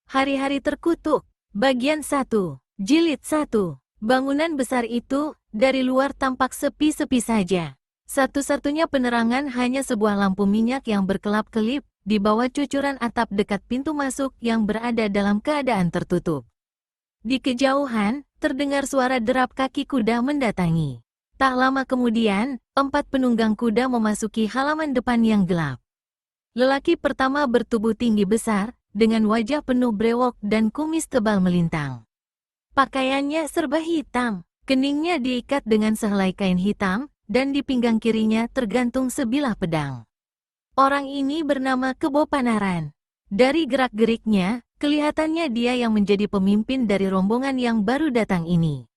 Hari-hari terkutuk, bagian 1, jilid 1. Bangunan besar itu, dari luar tampak sepi-sepi saja. Satu-satunya penerangan hanya sebuah lampu minyak yang berkelap-kelip, di bawah cucuran atap dekat pintu masuk yang berada dalam keadaan tertutup. Di kejauhan, terdengar suara derap kaki kuda mendatangi. Tak lama kemudian, 4 penunggang kuda memasuki halaman depan yang gelap. Lelaki pertama bertubuh tinggi besar, dengan wajah penuh brewok dan kumis tebal melintang. Pakaiannya serba hitam, keningnya diikat dengan sehelai kain hitam, dan di pinggang kirinya tergantung sebilah pedang. Orang ini bernama Kebo Panaran. Dari gerak-geriknya, kelihatannya dia yang menjadi pemimpin dari rombongan yang baru datang ini.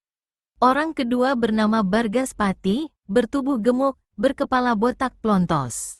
Orang kedua bernama Bargaspati, bertubuh gemuk, berkepala botak plontos.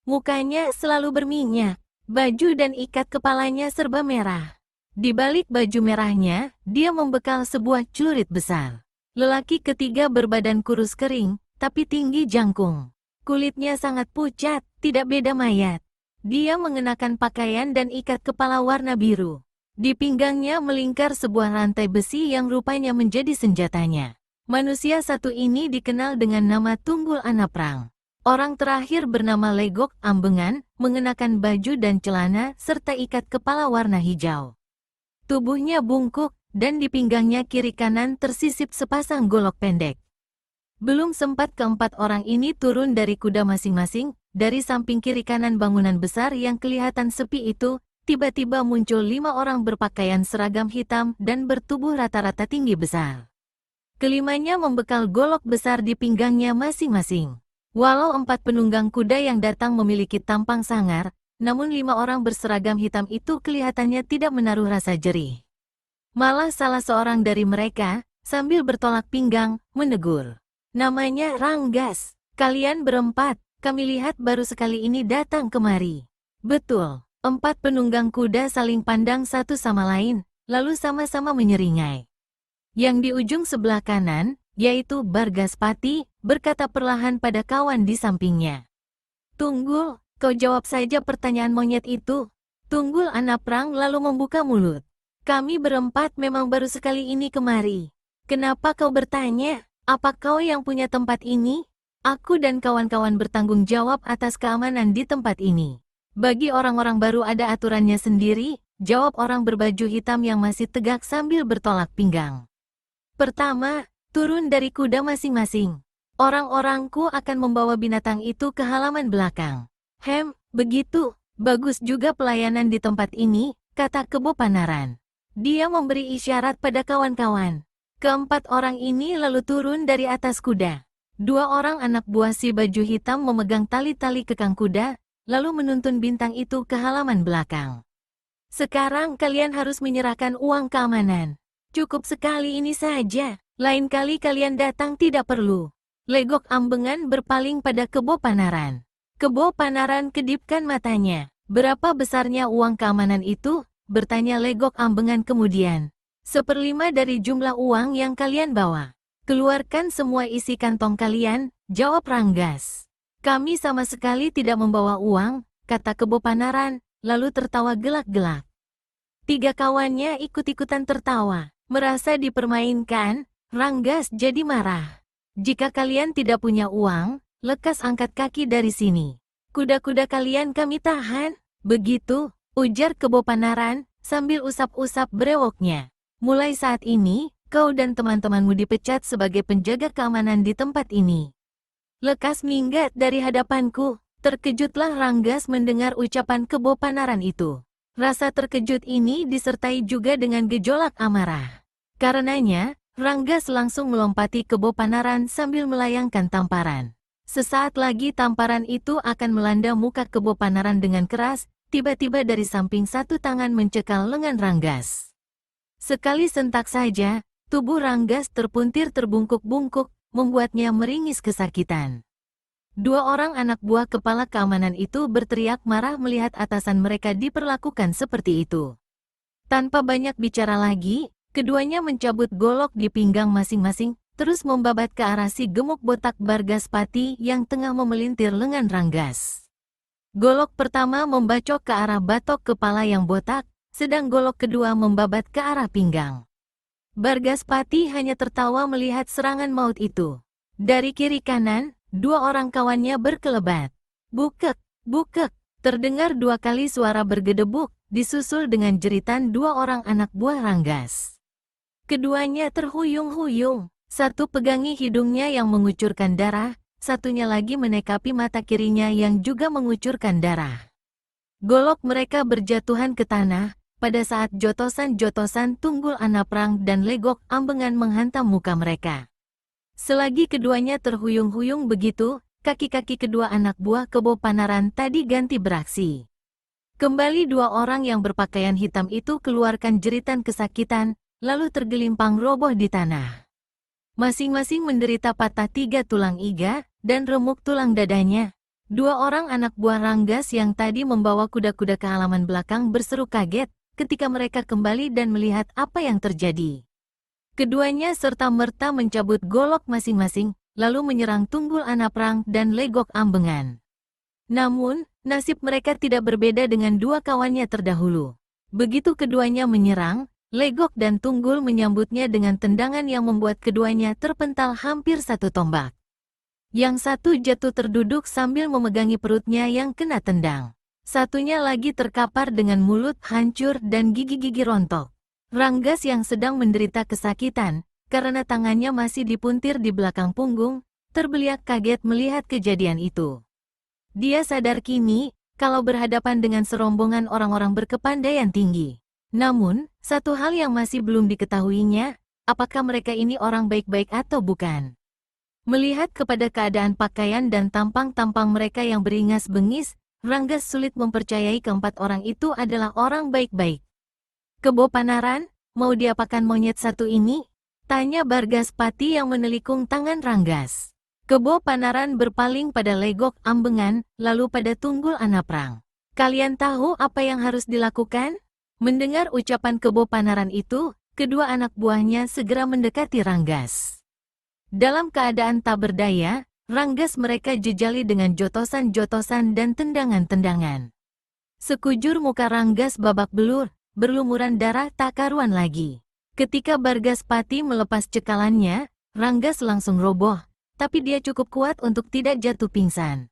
Mukanya selalu berminyak, baju dan ikat kepalanya serba merah. Di balik baju merahnya, dia membekal sebuah celurit besar. Lelaki ketiga berbadan kurus kering, tapi tinggi jangkung. Kulitnya sangat pucat, tidak beda mayat. Dia mengenakan pakaian dan ikat kepala warna biru. Di pinggangnya melingkar sebuah rantai besi yang rupanya menjadi senjatanya. Manusia satu ini dikenal dengan nama Tunggul Anaprang. Orang terakhir bernama Legok Ambengan, mengenakan baju dan celana serta ikat kepala warna hijau. Tubuhnya bungkuk, dan di pinggangnya kiri kanan tersisip sepasang golok pendek. Belum sempat keempat orang ini turun dari kuda masing-masing, dari samping kiri kanan bangunan besar yang kelihatan sepi itu, tiba-tiba muncul 5 orang berpakaian seragam hitam dan bertubuh rata-rata tinggi besar. Kelimanya membekal golok besar di pinggangnya masing-masing. Walau 4 penunggang kuda yang datang memiliki tampang sangar, namun 5 orang berseragam hitam itu kelihatannya tidak menaruh rasa jerih. Malah salah seorang dari mereka, sambil bertolak pinggang, menegur. Namanya Ranggas. Kalian berempat, kami lihat baru sekali ini datang kemari. Betul, 4 penunggang kuda saling pandang satu sama lain, lalu sama-sama menyeringai. Yang di ujung sebelah kanan, yaitu Bargaspati, berkata perlahan pada kawan di sampingnya. Tunggul, kau jawab saja pertanyaan monyet itu. Tunggul Anaprang lalu membuka mulut. Kami berempat memang baru sekali ini kemari. Kenapa kau bertanya? Apa kau yang punya tempat ini? Aku dan kawan-kawan bertanggung jawab atas keamanan di tempat ini. Bagi orang-orang baru ada aturannya sendiri, jawab orang berbaju hitam yang masih tegak sambil bertolak pinggang. Pertama, turun dari kuda masing-masing. Orang-orangku akan membawa binatang itu ke halaman belakang. Begitu. Bagus juga pelayanan di tempat ini, kata Kebo Panaran. Dia memberi isyarat pada kawan-kawan. Keempat orang ini lalu turun dari atas kuda. 2 orang anak buah si baju hitam memegang tali-tali kekang kuda, lalu menuntun bintang itu ke halaman belakang. Sekarang kalian harus menyerahkan uang keamanan. Cukup sekali ini saja. Lain kali kalian datang tidak perlu. Legok Ambengan berpaling pada Kebo Panaran. Kebo Panaran kedipkan matanya. Berapa besarnya uang keamanan itu? Bertanya Legok Ambengan kemudian. 1/5 dari jumlah uang yang kalian bawa. Keluarkan semua isi kantong kalian, jawab Ranggas. Kami sama sekali tidak membawa uang, kata Kebo Panaran, lalu tertawa gelak-gelak. 3 kawannya ikut-ikutan tertawa. Merasa dipermainkan, Ranggas jadi marah. Jika kalian tidak punya uang, lekas angkat kaki dari sini. Kuda-kuda kalian kami tahan. Begitu, ujar Kebo Panaran, sambil usap-usap brewoknya. Mulai saat ini, kau dan teman-temanmu dipecat sebagai penjaga keamanan di tempat ini. Lekas minggat dari hadapanku. Terkejutlah Ranggas mendengar ucapan Kebo Panaran itu. Rasa terkejut ini disertai juga dengan gejolak amarah. Karenanya, Ranggas langsung melompati Kebo Panaran sambil melayangkan tamparan. Sesaat lagi tamparan itu akan melanda muka Kebo Panaran dengan keras, tiba-tiba dari samping satu tangan mencekal lengan Ranggas. Sekali sentak saja, tubuh Ranggas terpuntir terbungkuk-bungkuk, membuatnya meringis kesakitan. 2 orang anak buah kepala keamanan itu berteriak marah melihat atasan mereka diperlakukan seperti itu. Tanpa banyak bicara lagi, keduanya mencabut golok di pinggang masing-masing, terus membabat ke arah si gemuk botak Bargaspati yang tengah memelintir lengan Ranggas. Golok pertama membacok ke arah batok kepala yang botak, sedang golok kedua membabat ke arah pinggang. Bargaspati hanya tertawa melihat serangan maut itu. Dari kiri kanan, dua orang kawannya berkelebat. Bukek, bukek, terdengar dua kali suara bergedebuk, disusul dengan jeritan dua orang anak buah Ranggas. Keduanya terhuyung-huyung, satu pegangi hidungnya yang mengucurkan darah, satunya lagi menekapi mata kirinya yang juga mengucurkan darah. Golok mereka berjatuhan ke tanah, pada saat jotosan-jotosan Tunggul Anaprang dan Legok Ambengan menghantam muka mereka. Selagi keduanya terhuyung-huyung begitu, kaki-kaki kedua anak buah Kebo Panaran tadi ganti beraksi. Kembali dua orang yang berpakaian hitam itu keluarkan jeritan kesakitan, lalu tergelimpang roboh di tanah. Masing-masing menderita patah 3 tulang iga, dan remuk tulang dadanya. Dua orang anak buah Ranggas yang tadi membawa kuda-kuda ke halaman belakang berseru kaget, ketika mereka kembali dan melihat apa yang terjadi. Keduanya serta-merta mencabut golok masing-masing, lalu menyerang Tunggul Anaprang dan Legok Ambengan. Namun, nasib mereka tidak berbeda dengan dua kawannya terdahulu. Begitu keduanya menyerang, Legok dan Tunggul menyambutnya dengan tendangan yang membuat keduanya terpental hampir 1 tombak. Yang satu jatuh terduduk sambil memegangi perutnya yang kena tendang. Satunya lagi terkapar dengan mulut hancur dan gigi-gigi rontok. Ranggas yang sedang menderita kesakitan, karena tangannya masih dipuntir di belakang punggung, terbeliak kaget melihat kejadian itu. Dia sadar kini, kalau berhadapan dengan serombongan orang-orang berkepandaian tinggi. Namun, satu hal yang masih belum diketahuinya, apakah mereka ini orang baik-baik atau bukan. Melihat kepada keadaan pakaian dan tampang-tampang mereka yang beringas-bengis, Ranggas sulit mempercayai keempat orang itu adalah orang baik-baik. Kebo Panaran, mau diapakan monyet satu ini? Tanya Bargaspati yang menelikung tangan Ranggas. Kebo Panaran berpaling pada Legok Ambengan, lalu pada Tunggul Anaprang. Kalian tahu apa yang harus dilakukan? Mendengar ucapan Kebo Panaran itu, kedua anak buahnya segera mendekati Ranggas. Dalam keadaan tak berdaya, Ranggas mereka jejali dengan jotosan-jotosan dan tendangan-tendangan. Sekujur muka Ranggas babak belur, berlumuran darah tak karuan lagi. Ketika Bargaspati melepas cekalannya, Ranggas langsung roboh, tapi dia cukup kuat untuk tidak jatuh pingsan.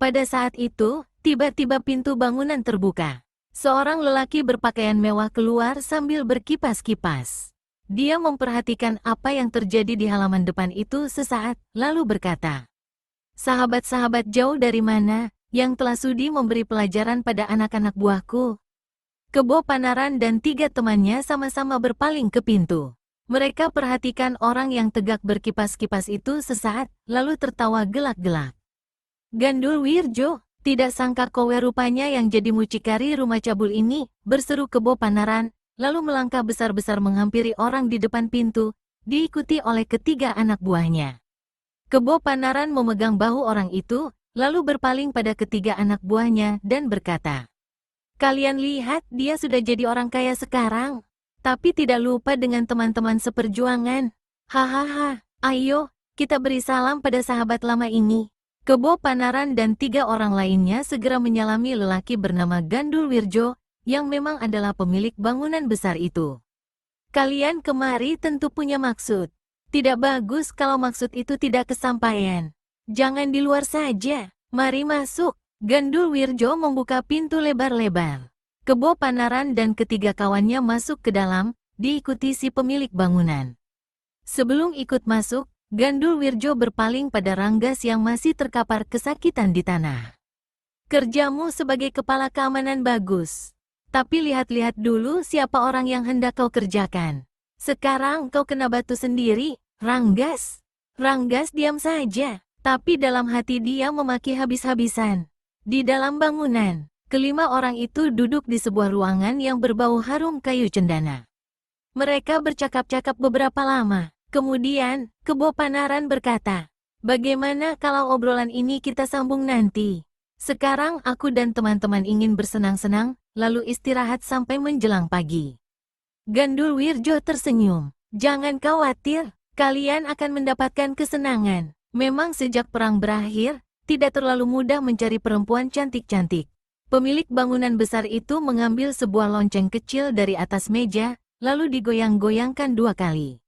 Pada saat itu, tiba-tiba pintu bangunan terbuka. Seorang lelaki berpakaian mewah keluar sambil berkipas-kipas. Dia memperhatikan apa yang terjadi di halaman depan itu sesaat, lalu berkata, "Sahabat-sahabat jauh dari mana, yang telah sudi memberi pelajaran pada anak-anak buahku?" Kebo Panaran dan 3 temannya sama-sama berpaling ke pintu. Mereka perhatikan orang yang tegak berkipas-kipas itu sesaat, lalu tertawa gelak-gelak. "Gandul Wirjo, tidak sangka kowe rupanya yang jadi mucikari rumah cabul ini," berseru Kebo Panaran, lalu melangkah besar-besar menghampiri orang di depan pintu, diikuti oleh ketiga anak buahnya. Kebo Panaran memegang bahu orang itu, lalu berpaling pada ketiga anak buahnya dan berkata, "Kalian lihat dia sudah jadi orang kaya sekarang, tapi tidak lupa dengan teman-teman seperjuangan. Hahaha, ayo, kita beri salam pada sahabat lama ini." Kebo Panaran dan 3 orang lainnya segera menyalami lelaki bernama Gandul Wirjo, yang memang adalah pemilik bangunan besar itu. "Kalian kemari tentu punya maksud. Tidak bagus kalau maksud itu tidak kesampaian. Jangan di luar saja, mari masuk." Gandul Wirjo membuka pintu lebar-lebar. Kebo Panaran dan ketiga kawannya masuk ke dalam, diikuti si pemilik bangunan. Sebelum ikut masuk, Gandul Wirjo berpaling pada Ranggas yang masih terkapar kesakitan di tanah. "Kerjamu sebagai kepala keamanan bagus. Tapi lihat-lihat dulu siapa orang yang hendak kau kerjakan. Sekarang kau kena batu sendiri, Ranggas." Ranggas diam saja, tapi dalam hati dia memaki habis-habisan. Di dalam bangunan, kelima orang itu duduk di sebuah ruangan yang berbau harum kayu cendana. Mereka bercakap-cakap beberapa lama. Kemudian, Kebo Panaran berkata, "Bagaimana kalau obrolan ini kita sambung nanti? Sekarang aku dan teman-teman ingin bersenang-senang, lalu istirahat sampai menjelang pagi." Gandul Wirjo tersenyum. "Jangan khawatir, kalian akan mendapatkan kesenangan. Memang sejak perang berakhir, tidak terlalu mudah mencari perempuan cantik-cantik. Pemilik bangunan besar itu mengambil sebuah lonceng kecil dari atas meja, lalu digoyang-goyangkan 2 kali.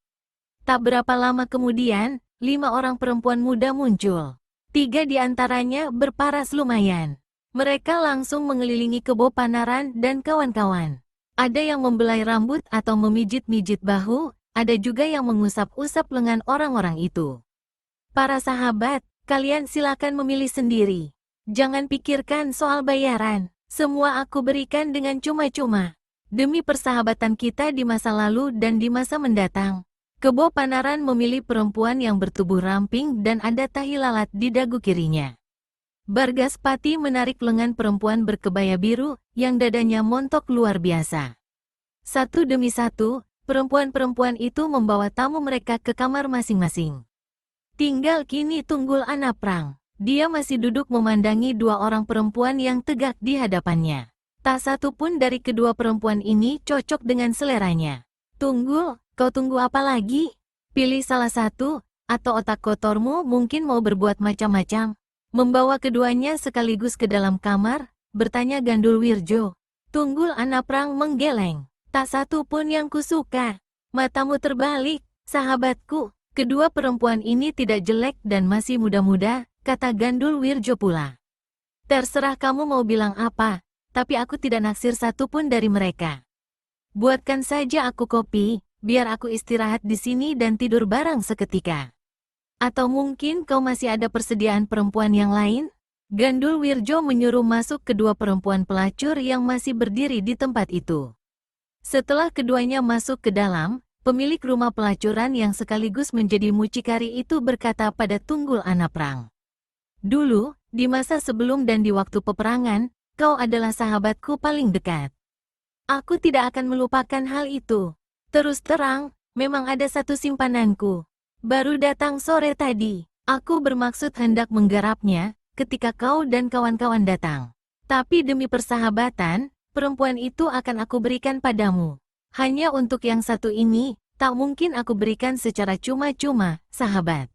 Tak berapa lama kemudian, 5 orang perempuan muda muncul. 3 di antaranya berparas lumayan. Mereka langsung mengelilingi Kebo Panaran dan kawan-kawan. Ada yang membelai rambut atau memijit-mijit bahu, ada juga yang mengusap-usap lengan orang-orang itu. Para sahabat, kalian silakan memilih sendiri. Jangan pikirkan soal bayaran. Semua aku berikan dengan cuma-cuma. Demi persahabatan kita di masa lalu dan di masa mendatang. Kebo Panaran memilih perempuan yang bertubuh ramping dan ada tahi lalat di dagu kirinya. Bargaspati menarik lengan perempuan berkebaya biru yang dadanya montok luar biasa. Satu demi satu, perempuan-perempuan itu membawa tamu mereka ke kamar masing-masing. Tinggal kini Tunggul Anaprang. Dia masih duduk memandangi 2 orang perempuan yang tegak di hadapannya. Tak satu pun dari kedua perempuan ini cocok dengan seleranya. Tunggul, kau tunggu apa lagi? Pilih salah satu, atau otak kotormu mungkin mau berbuat macam-macam. Membawa keduanya sekaligus ke dalam kamar, bertanya Gandul Wirjo. Tunggul Anaprang menggeleng. Tak satu pun yang kusuka. Matamu terbalik, sahabatku. Kedua perempuan ini tidak jelek dan masih muda-muda, kata Gandul Wirjo pula. Terserah kamu mau bilang apa, tapi aku tidak naksir satu pun dari mereka. Buatkan saja aku kopi, biar aku istirahat di sini dan tidur bareng seketika. Atau mungkin kau masih ada persediaan perempuan yang lain? Gandul Wirjo menyuruh masuk kedua perempuan pelacur yang masih berdiri di tempat itu. Setelah keduanya masuk ke dalam, pemilik rumah pelacuran yang sekaligus menjadi mucikari itu berkata pada Tunggul Anaprang. Dulu, di masa sebelum dan di waktu peperangan, kau adalah sahabatku paling dekat. Aku tidak akan melupakan hal itu. Terus terang, memang ada satu simpananku. Baru datang sore tadi. Aku bermaksud hendak menggarapnya, ketika kau dan kawan-kawan datang. Tapi demi persahabatan, perempuan itu akan aku berikan padamu. Hanya untuk yang satu ini, tak mungkin aku berikan secara cuma-cuma, sahabat.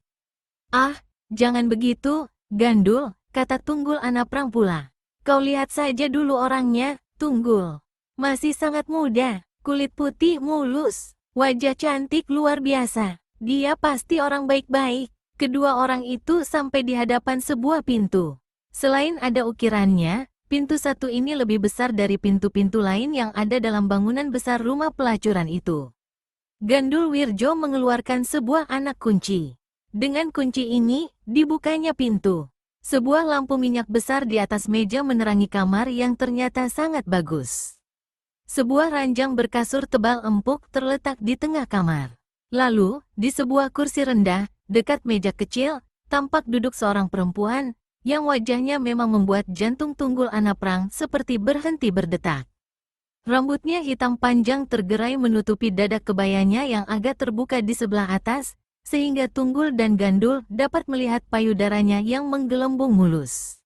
Ah, jangan begitu, Gandul, kata Tunggul Anaprang pula. Kau lihat saja dulu orangnya, Tunggul. Masih sangat muda, kulit putih mulus, wajah cantik luar biasa. Dia pasti orang baik-baik. Kedua orang itu sampai di hadapan sebuah pintu. Selain ada ukirannya, pintu satu ini lebih besar dari pintu-pintu lain yang ada dalam bangunan besar rumah pelacuran itu. Gandul Wirjo mengeluarkan sebuah anak kunci. Dengan kunci ini, dibukanya pintu. Sebuah lampu minyak besar di atas meja menerangi kamar yang ternyata sangat bagus. Sebuah ranjang berkasur tebal empuk terletak di tengah kamar. Lalu, di sebuah kursi rendah, dekat meja kecil, tampak duduk seorang perempuan, yang wajahnya memang membuat jantung Tunggul Anaprang seperti berhenti berdetak. Rambutnya hitam panjang tergerai menutupi dada kebayanya yang agak terbuka di sebelah atas, sehingga Tunggul dan Gandul dapat melihat payudaranya yang menggelembung mulus.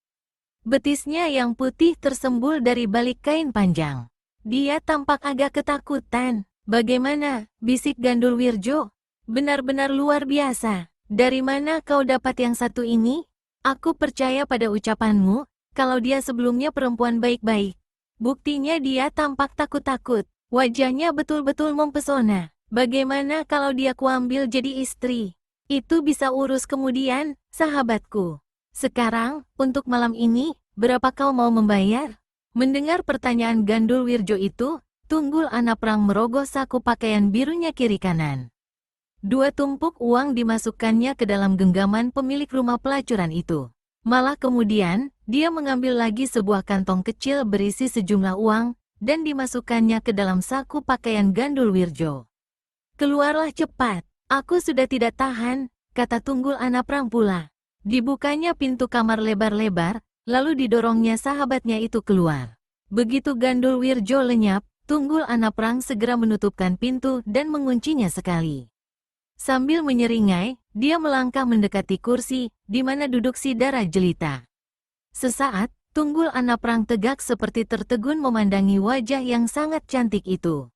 Betisnya yang putih tersembul dari balik kain panjang. Dia tampak agak ketakutan. Bagaimana? Bisik Gandul Wirjo. Benar-benar luar biasa. Dari mana kau dapat yang satu ini? Aku percaya pada ucapanmu, kalau dia sebelumnya perempuan baik-baik. Buktinya dia tampak takut-takut. Wajahnya betul-betul mempesona. Bagaimana kalau dia kuambil jadi istri? Itu bisa urus kemudian, sahabatku. Sekarang, untuk malam ini, berapa kau mau membayar? Mendengar pertanyaan Gandul Wirjo itu, Tunggul Anaprang merogoh saku pakaian birunya kiri kanan. 2 tumpuk uang dimasukkannya ke dalam genggaman pemilik rumah pelacuran itu. Malah kemudian, dia mengambil lagi sebuah kantong kecil berisi sejumlah uang, dan dimasukkannya ke dalam saku pakaian Gandul Wirjo. Keluarlah cepat, aku sudah tidak tahan, kata Tunggul Anaprang pula. Dibukanya pintu kamar lebar-lebar, lalu didorongnya sahabatnya itu keluar. Begitu Gandul Wirjo lenyap, Tunggul Anaprang segera menutupkan pintu dan menguncinya sekali. Sambil menyeringai, dia melangkah mendekati kursi, di mana duduk si Dara Jelita. Sesaat, Tunggul Anaprang tegak seperti tertegun memandangi wajah yang sangat cantik itu.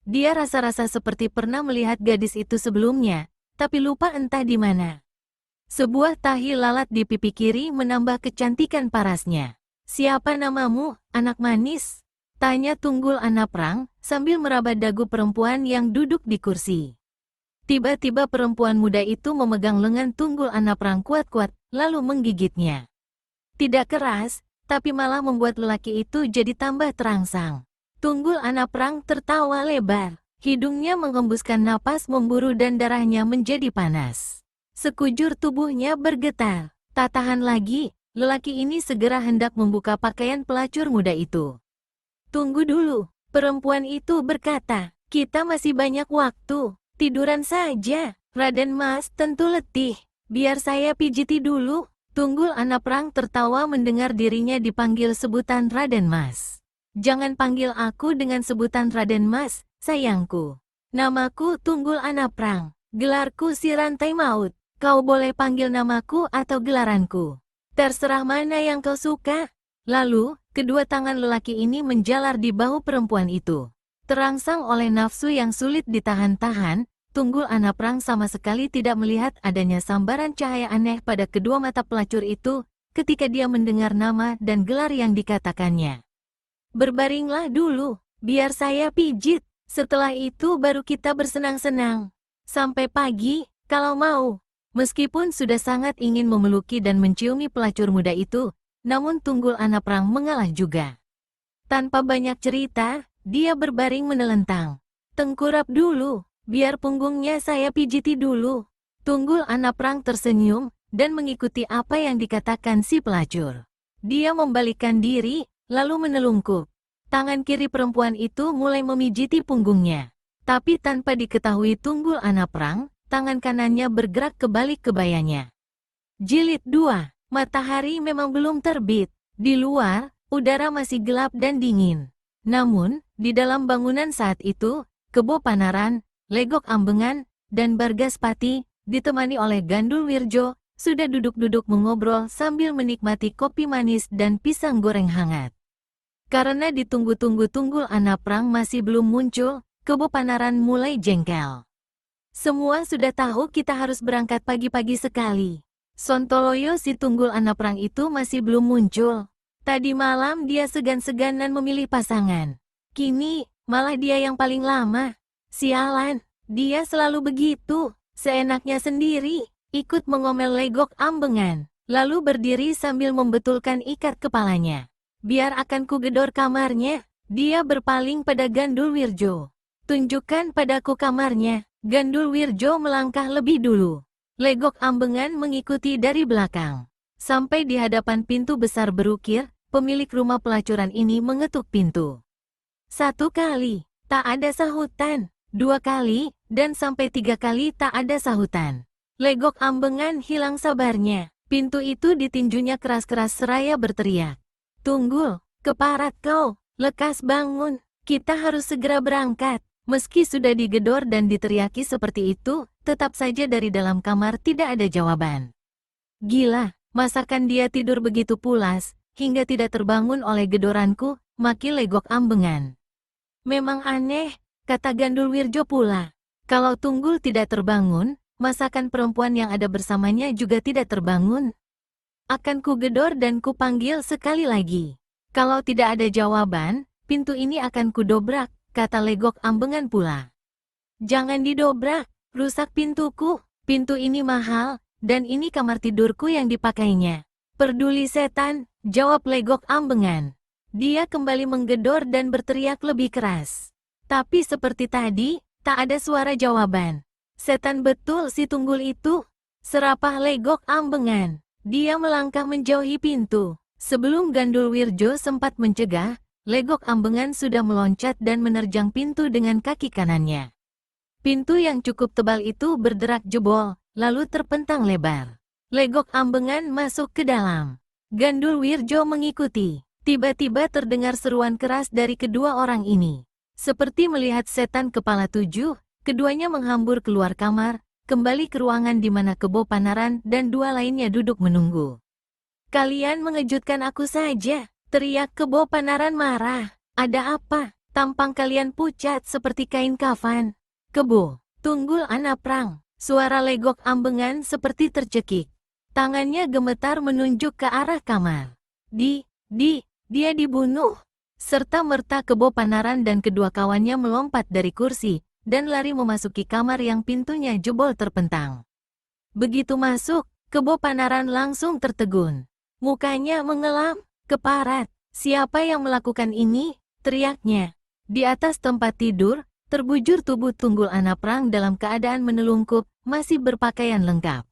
Dia rasa-rasa seperti pernah melihat gadis itu sebelumnya, tapi lupa entah di mana. Sebuah tahi lalat di pipi kiri menambah kecantikan parasnya. Siapa namamu, anak manis? Tanya Tunggul anak perang, sambil meraba dagu perempuan yang duduk di kursi. Tiba-tiba perempuan muda itu memegang lengan Tunggul anak perang kuat-kuat, lalu menggigitnya. Tidak keras, tapi malah membuat lelaki itu jadi tambah terangsang. Tunggul anak perang tertawa lebar. Hidungnya menghembuskan napas memburu dan darahnya menjadi panas. Sekujur tubuhnya bergetar. Tak tahan lagi, lelaki ini segera hendak membuka pakaian pelacur muda itu. Tunggu dulu, perempuan itu berkata, kita masih banyak waktu, tiduran saja. Raden Mas tentu letih, biar saya pijiti dulu. Tunggul anak perang tertawa mendengar dirinya dipanggil sebutan Raden Mas. Jangan panggil aku dengan sebutan Raden Mas, sayangku. Namaku Tunggul anak perang, gelarku si Rantai Maut. Kau boleh panggil namaku atau gelaranku. Terserah mana yang kau suka. Lalu, kedua tangan lelaki ini menjalar di bahu perempuan itu. Terangsang oleh nafsu yang sulit ditahan-tahan, Tunggul anak perang sama sekali tidak melihat adanya sambaran cahaya aneh pada kedua mata pelacur itu ketika dia mendengar nama dan gelar yang dikatakannya. Berbaringlah dulu, biar saya pijit. Setelah itu baru kita bersenang-senang. Sampai pagi, kalau mau. Meskipun sudah sangat ingin memeluki dan menciumi pelacur muda itu, namun Tunggul anak perang mengalah juga. Tanpa banyak cerita, dia berbaring menelentang. Tengkurap dulu, biar punggungnya saya pijiti dulu. Tunggul anak perang tersenyum dan mengikuti apa yang dikatakan si pelacur. Dia membalikkan diri, lalu menelungkup. Tangan kiri perempuan itu mulai memijiti punggungnya. Tapi tanpa diketahui Tunggul anak perang, tangan kanannya bergerak ke balik kebayanya. Jilid 2. Matahari memang belum terbit. Di luar, udara masih gelap dan dingin. Namun, di dalam bangunan saat itu, Kebo Panaran, Legok Ambengan, dan Bargaspati, ditemani oleh Gandul Wirjo, sudah duduk-duduk mengobrol sambil menikmati kopi manis dan pisang goreng hangat. Karena ditunggu-tunggu Tunggul anak perang masih belum muncul, Kebo Panaran mulai jengkel. Semua sudah tahu kita harus berangkat pagi-pagi sekali. Sontoloyo si Tunggul anak perang itu masih belum muncul. Tadi malam dia segan-seganan memilih pasangan. Kini, malah dia yang paling lama. Sialan, dia selalu begitu, seenaknya sendiri, ikut mengomel Legok Ambengan, lalu berdiri sambil membetulkan ikat kepalanya. Biar akan ku gedor kamarnya. Dia berpaling pada Gandul Wirjo. Tunjukkan padaku kamarnya. Gandul Wirjo melangkah lebih dulu. Legok Ambengan mengikuti dari belakang. Sampai di hadapan pintu besar berukir, pemilik rumah pelacuran ini mengetuk pintu. 1 kali, tak ada sahutan. 2 kali, dan sampai 3 kali tak ada sahutan. Legok Ambengan hilang sabarnya. Pintu itu ditinjunya keras-keras seraya berteriak. Tunggul, keparat kau, lekas bangun, kita harus segera berangkat. Meski sudah digedor dan diteriaki seperti itu, tetap saja dari dalam kamar tidak ada jawaban. Gila, masakan dia tidur begitu pulas, hingga tidak terbangun oleh gedoranku, maki Legok Ambengan. Memang aneh, kata Gandul Wirjo pula. Kalau Tunggul tidak terbangun, masakan perempuan yang ada bersamanya juga tidak terbangun. Akan ku gedor dan ku panggil sekali lagi. Kalau tidak ada jawaban, pintu ini akan ku dobrak, kata Legok Ambengan pula. Jangan didobrak, rusak pintuku. Pintu ini mahal, dan ini kamar tidurku yang dipakainya. Peduli setan, jawab Legok Ambengan. Dia kembali menggedor dan berteriak lebih keras. Tapi seperti tadi, tak ada suara jawaban. Setan betul si Tunggul itu, serapah Legok Ambengan. Dia melangkah menjauhi pintu. Sebelum Gandul Wirjo sempat mencegah, Legok Ambengan sudah meloncat dan menerjang pintu dengan kaki kanannya. Pintu yang cukup tebal itu berderak jebol, lalu terpentang lebar. Legok Ambengan masuk ke dalam. Gandul Wirjo mengikuti. Tiba-tiba terdengar seruan keras dari kedua orang ini. Seperti melihat setan kepala 7, keduanya menghambur keluar kamar, kembali ke ruangan di mana Kebo Panaran dan 2 lainnya duduk menunggu. Kalian mengejutkan aku saja, teriak Kebo Panaran marah. Ada apa? Tampang kalian pucat seperti kain kafan. Kebo, Tunggul anak perang. Suara Legok Ambengan seperti tercekik. Tangannya gemetar menunjuk ke arah kamar. Di Dia dibunuh. Serta-merta Kebo Panaran dan kedua kawannya melompat dari kursi, dan lari memasuki kamar yang pintunya jebol terpentang. Begitu masuk, Kebo Panaran langsung tertegun. Mukanya mengelam, keparat. Siapa yang melakukan ini? Teriaknya. Di atas tempat tidur, terbujur tubuh Tunggul Anak Perang dalam keadaan menelungkup, masih berpakaian lengkap.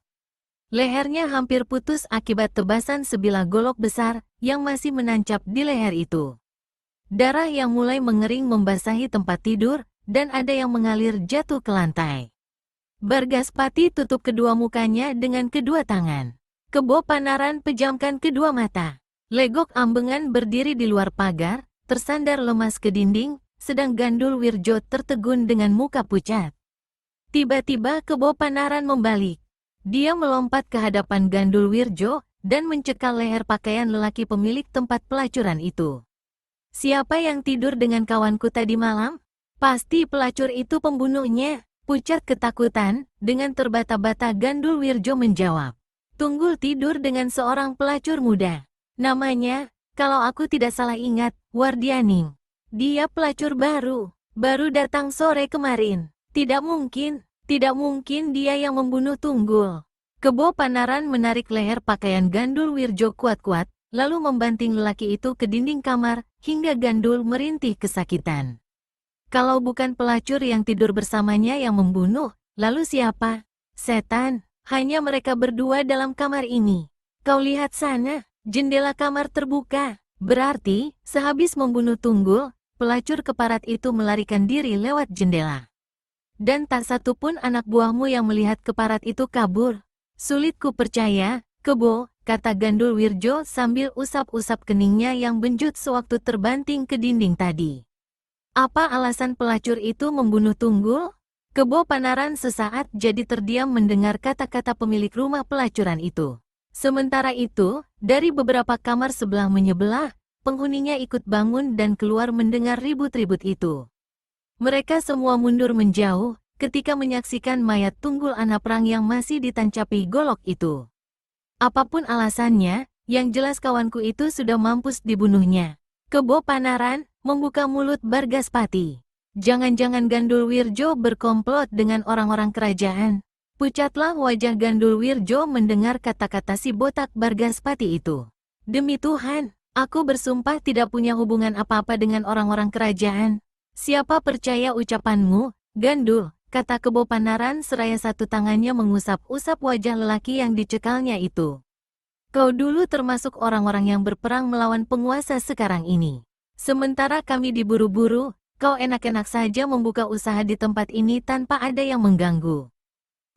Lehernya hampir putus akibat tebasan sebilah golok besar yang masih menancap di leher itu. Darah yang mulai mengering membasahi tempat tidur, dan ada yang mengalir jatuh ke lantai. Bargaspati tutup kedua mukanya dengan kedua tangan. Kebo Panaran pejamkan kedua mata. Legok Ambengan berdiri di luar pagar, tersandar lemas ke dinding, sedang Gandul Wirjo tertegun dengan muka pucat. Tiba-tiba Kebo Panaran membalik. Dia melompat ke hadapan Gandul Wirjo, dan mencekal leher pakaian lelaki pemilik tempat pelacuran itu. Siapa yang tidur dengan kawanku tadi malam? Pasti pelacur itu pembunuhnya. Pucat ketakutan, dengan terbata-bata Gandul Wirjo menjawab. Tunggul tidur dengan seorang pelacur muda. Namanya, kalau aku tidak salah ingat, Wardianing. Dia pelacur baru datang sore kemarin. Tidak mungkin dia yang membunuh Tunggul. Kebo Panaran menarik leher pakaian Gandul Wirjo kuat-kuat, lalu membanting lelaki itu ke dinding kamar, hingga Gandul merintih kesakitan. Kalau bukan pelacur yang tidur bersamanya yang membunuh, lalu siapa? Setan, hanya mereka berdua dalam kamar ini. Kau lihat sana, jendela kamar terbuka. Berarti, sehabis membunuh Tunggul, pelacur keparat itu melarikan diri lewat jendela. Dan tak satu pun anak buahmu yang melihat keparat itu kabur. Sulit ku percaya, Kebo, kata Gandul Wirjo sambil usap-usap keningnya yang benjut sewaktu terbanting ke dinding tadi. Apa alasan pelacur itu membunuh Tunggul? Kebo Panaran sesaat jadi terdiam mendengar kata-kata pemilik rumah pelacuran itu. Sementara itu, dari beberapa kamar sebelah menyebelah, penghuninya ikut bangun dan keluar mendengar ribut-ribut itu. Mereka semua mundur menjauh, ketika menyaksikan mayat Tunggul Anak Perang yang masih ditancapi golok itu. Apapun alasannya, yang jelas kawanku itu sudah mampus dibunuhnya. Kebo Panaran membuka mulut Bargaspati. Jangan-jangan Gandul Wirjo berkomplot dengan orang-orang kerajaan. Pucatlah wajah Gandul Wirjo mendengar kata-kata si botak Bargaspati itu. Demi Tuhan, aku bersumpah tidak punya hubungan apa-apa dengan orang-orang kerajaan. Siapa percaya ucapanmu, Gandul, kata Kebo Panaran seraya satu tangannya mengusap-usap wajah lelaki yang dicekalnya itu. Kau dulu termasuk orang-orang yang berperang melawan penguasa sekarang ini. Sementara kami diburu-buru, kau enak-enak saja membuka usaha di tempat ini tanpa ada yang mengganggu.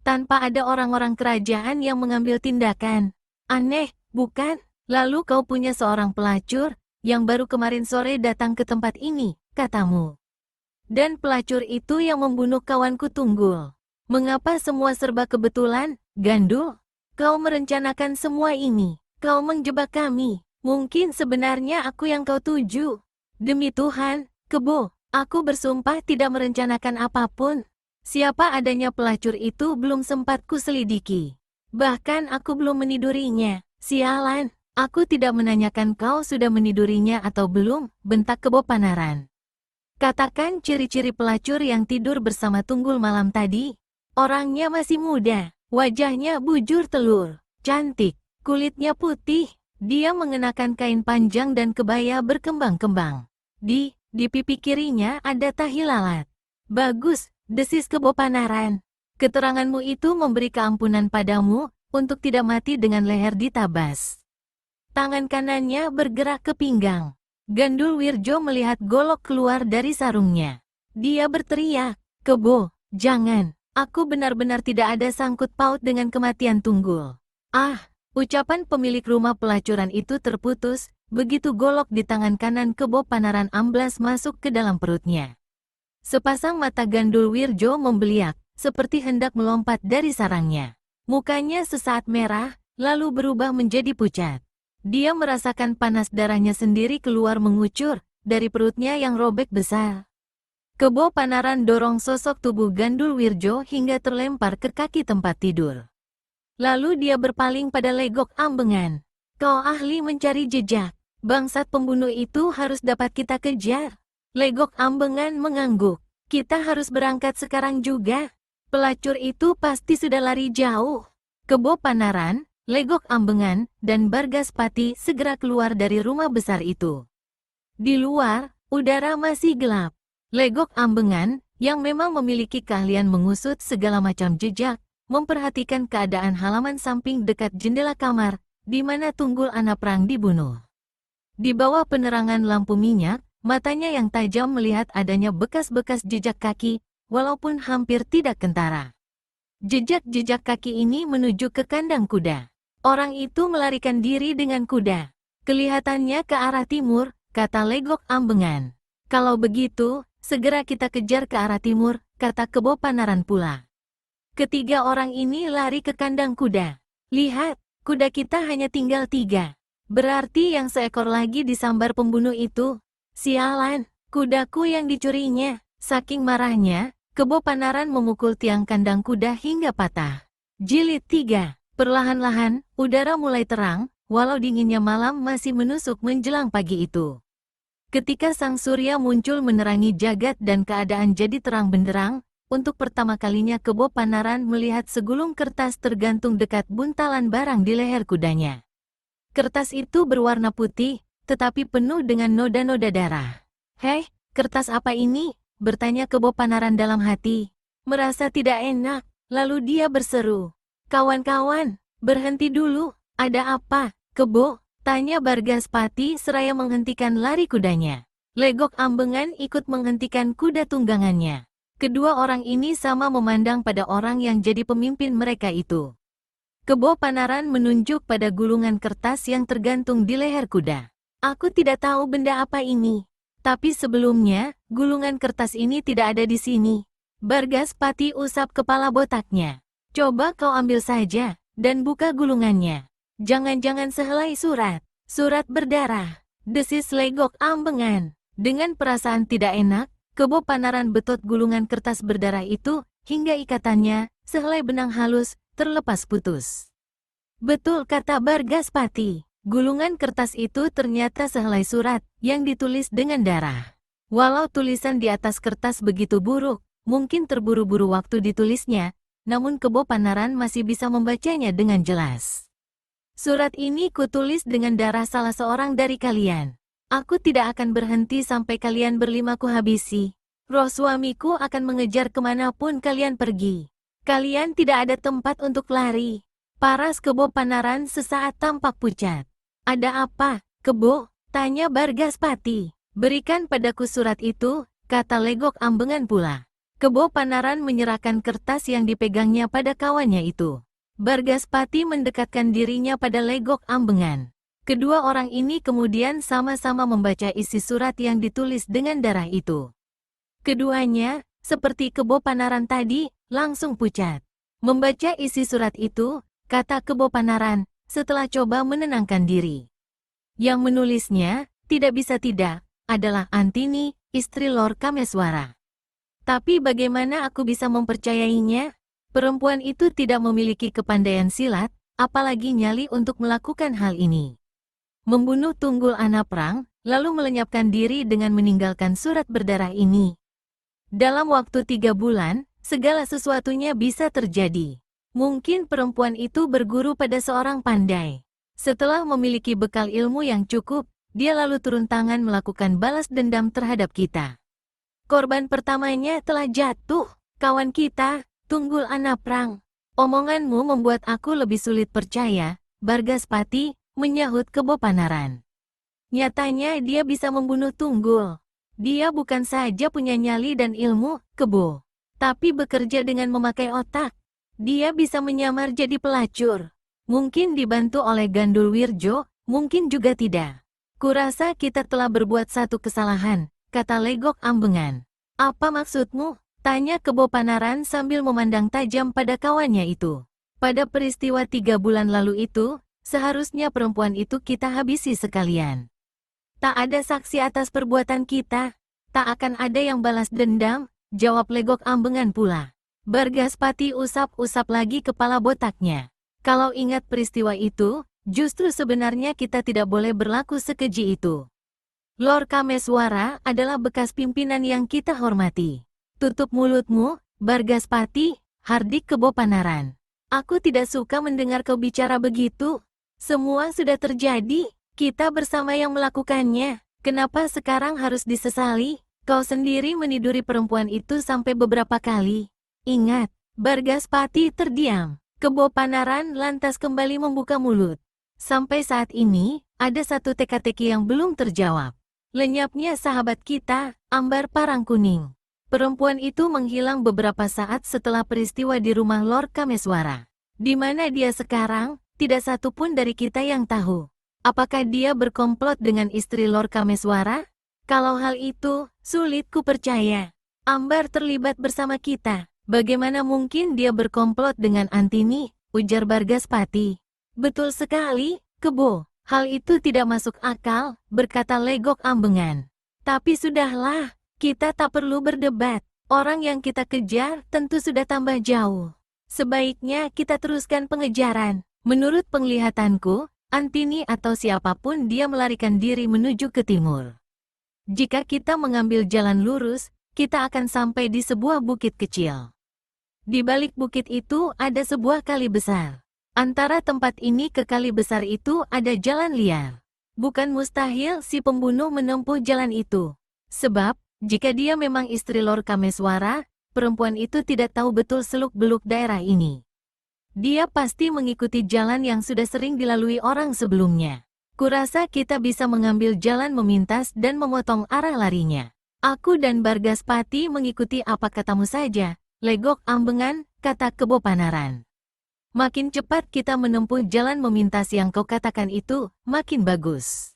Tanpa ada orang-orang kerajaan yang mengambil tindakan. Aneh, bukan? Lalu kau punya seorang pelacur, yang baru kemarin sore datang ke tempat ini, katamu. Dan pelacur itu yang membunuh kawanku Tunggul. Mengapa semua serba kebetulan, Gandul? Kau merencanakan semua ini. Kau menjebak kami. Mungkin sebenarnya aku yang kau tuju. Demi Tuhan, Kebo, aku bersumpah tidak merencanakan apapun. Siapa adanya pelacur itu belum sempat kuselidiki. Bahkan aku belum menidurinya. Sialan, aku tidak menanyakan kau sudah menidurinya atau belum, bentak Kebo Panaran. Katakan ciri-ciri pelacur yang tidur bersama Tunggul malam tadi. Orangnya masih muda. Wajahnya bujur telur, cantik, kulitnya putih. Dia mengenakan kain panjang dan kebaya berkembang-kembang. Di pipi kirinya ada tahi lalat. Bagus, desis Kebo Panaran. Keteranganmu itu memberi keampunan padamu, untuk tidak mati dengan leher ditabas. Tangan kanannya bergerak ke pinggang. Gandul Wirjo melihat golok keluar dari sarungnya. Dia berteriak, Kebo, jangan. Aku benar-benar tidak ada sangkut paut dengan kematian Tunggul. Ah, ucapan pemilik rumah pelacuran itu terputus, begitu golok di tangan kanan Kebo Panaran amblas masuk ke dalam perutnya. Sepasang mata Gandul Wirjo membeliak, seperti hendak melompat dari sarangnya. Mukanya sesaat merah, lalu berubah menjadi pucat. Dia merasakan panas darahnya sendiri keluar mengucur, dari perutnya yang robek besar. Kebo Panaran dorong sosok tubuh Gandul Wirjo hingga terlempar ke kaki tempat tidur. Lalu dia berpaling pada Legok Ambengan. Kau ahli mencari jejak. Bangsat pembunuh itu harus dapat kita kejar. Legok Ambengan mengangguk. Kita harus berangkat sekarang juga. Pelacur itu pasti sudah lari jauh. Kebo Panaran, Legok Ambengan, dan Bargaspati segera keluar dari rumah besar itu. Di luar, udara masih gelap. Legok Ambengan, yang memang memiliki keahlian mengusut segala macam jejak, memperhatikan keadaan halaman samping dekat jendela kamar, di mana Tunggul Anak Perang dibunuh. Di bawah penerangan lampu minyak, matanya yang tajam melihat adanya bekas-bekas jejak kaki, walaupun hampir tidak kentara. Jejak-jejak kaki ini menuju ke kandang kuda. Orang itu melarikan diri dengan kuda. Kelihatannya ke arah timur, kata Legok Ambengan. Kalau begitu, segera kita kejar ke arah timur, kata Kebo Panaran pula. Ketiga orang ini lari ke kandang kuda. Lihat, kuda kita hanya tinggal 3. Berarti yang seekor lagi disambar pembunuh itu. Sialan, kudaku yang dicurinya. Saking marahnya, Kebo Panaran memukul tiang kandang kuda hingga patah. Jilid 3. Perlahan-lahan, udara mulai terang, walau dinginnya malam masih menusuk menjelang pagi itu. Ketika sang surya muncul menerangi jagat dan keadaan jadi terang benderang, untuk pertama kalinya Kebo Panaran melihat segulung kertas tergantung dekat buntalan barang di leher kudanya. Kertas itu berwarna putih, tetapi penuh dengan noda-noda darah. "Hei, kertas apa ini?" bertanya Kebo Panaran dalam hati. Merasa tidak enak, lalu dia berseru, "Kawan-kawan, berhenti dulu, ada apa, Kebo?" tanya Bargaspati seraya menghentikan lari kudanya. Legok Ambengan ikut menghentikan kuda tunggangannya. Kedua orang ini sama memandang pada orang yang jadi pemimpin mereka itu. Kebo Panaran menunjuk pada gulungan kertas yang tergantung di leher kuda. "Aku tidak tahu benda apa ini. Tapi sebelumnya, gulungan kertas ini tidak ada di sini." Bargaspati usap kepala botaknya. "Coba kau ambil saja, dan buka gulungannya. Jangan-jangan sehelai surat. Surat berdarah," desis Legok Ambengan. Dengan perasaan tidak enak, Kebo Panaran betot gulungan kertas berdarah itu, hingga ikatannya, sehelai benang halus, terlepas putus. "Betul," kata Bargaspati. Gulungan kertas itu ternyata sehelai surat, yang ditulis dengan darah. Walau tulisan di atas kertas begitu buruk, mungkin terburu-buru waktu ditulisnya, namun Kebo Panaran masih bisa membacanya dengan jelas. "Surat ini kutulis dengan darah salah seorang dari kalian. Aku tidak akan berhenti sampai kalian berlima kuhabisi. Roh suamiku akan mengejar kemanapun kalian pergi. Kalian tidak ada tempat untuk lari." Paras Kebo Panaran sesaat tampak pucat. "Ada apa, Kebo?" tanya Bargaspati. "Berikan padaku surat itu," kata Legok Ambengan pula. Kebo Panaran menyerahkan kertas yang dipegangnya pada kawannya itu. Bargaspati mendekatkan dirinya pada Legok Ambengan. Kedua orang ini kemudian sama-sama membaca isi surat yang ditulis dengan darah itu. Keduanya, seperti Kebo Panaran tadi, langsung pucat. Membaca isi surat itu, kata Kebo Panaran, setelah coba menenangkan diri. Yang menulisnya, tidak bisa tidak, adalah Antini, istri Lord Kameswara. Tapi bagaimana aku bisa mempercayainya? Perempuan itu tidak memiliki kepandaian silat, apalagi nyali untuk melakukan hal ini. Membunuh Tunggul Anak Perang, lalu melenyapkan diri dengan meninggalkan surat berdarah ini. Dalam waktu 3 bulan, segala sesuatunya bisa terjadi. Mungkin perempuan itu berguru pada seorang pandai. Setelah memiliki bekal ilmu yang cukup, dia lalu turun tangan melakukan balas dendam terhadap kita. Korban pertamanya telah jatuh, kawan kita, Tunggul Anak Perang. Omonganmu membuat aku lebih sulit percaya, Bargaspati, menyahut Kebo Panaran. Nyatanya dia bisa membunuh Tunggul. Dia bukan saja punya nyali dan ilmu, Kebo, tapi bekerja dengan memakai otak. Dia bisa menyamar jadi pelacur. Mungkin dibantu oleh Gandul Wirjo, mungkin juga tidak. Kurasa kita telah berbuat satu kesalahan, kata Legok Ambengan. "Apa maksudmu?" tanya Kebo Panaran sambil memandang tajam pada kawannya itu. "Pada peristiwa 3 bulan lalu itu, seharusnya perempuan itu kita habisi sekalian. Tak ada saksi atas perbuatan kita. Tak akan ada yang balas dendam," jawab Legok Ambengan pula. Bargaspati usap-usap lagi kepala botaknya. Kalau ingat peristiwa itu, Justru sebenarnya kita tidak boleh berlaku sekeji itu. Lord Kameswara adalah bekas pimpinan yang kita hormati. Tutup mulutmu, Bargaspati, hardik Kebopanaran. Aku tidak suka mendengar kau bicara begitu. Semua sudah terjadi, kita bersama yang melakukannya. Kenapa sekarang harus disesali? Kau sendiri meniduri perempuan itu sampai beberapa kali. Ingat, Bargaspati terdiam. Kebopanaran lantas kembali membuka mulut. Sampai saat ini, ada satu teka-teki yang belum terjawab. Lenyapnya sahabat kita, Ambar Parangkuning. Perempuan itu menghilang beberapa saat setelah peristiwa di rumah Lord Kameswara. Di mana dia sekarang? Tidak satu pun dari kita yang tahu. Apakah dia berkomplot dengan istri Lord Kameswara? Kalau hal itu, sulit ku percaya. Ambar terlibat bersama kita. Bagaimana mungkin dia berkomplot dengan Antini? Ujar Bargaspati. Betul sekali, Kebo. Hal itu tidak masuk akal, berkata Legok Ambengan. Tapi sudahlah, kita tak perlu berdebat. Orang yang kita kejar tentu sudah tambah jauh. Sebaiknya kita teruskan pengejaran. Menurut penglihatanku, Antini atau siapapun dia melarikan diri menuju ke timur. Jika kita mengambil jalan lurus, kita akan sampai di sebuah bukit kecil. Di balik bukit itu ada sebuah kali besar. Antara tempat ini ke kali besar itu ada jalan liar. Bukan mustahil si pembunuh menempuh jalan itu. Sebab, jika dia memang istri Lord Kameswara, perempuan itu tidak tahu betul seluk-beluk daerah ini. Dia pasti mengikuti jalan yang sudah sering dilalui orang sebelumnya. Kurasa kita bisa mengambil jalan memintas dan memotong arah larinya. Aku dan Bargaspati mengikuti apa katamu saja, Legok Ambengan, kata Kebopanaran. Makin cepat kita menempuh jalan memintas yang kau katakan itu, makin bagus.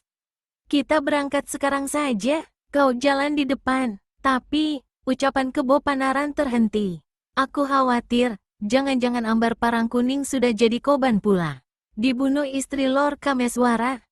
Kita berangkat sekarang saja, kau jalan di depan. Tapi, ucapan Kebopanaran terhenti. Aku khawatir, jangan-jangan Ambar Parangkuning sudah jadi korban pula. Dibunuh istri Lord Kameswara,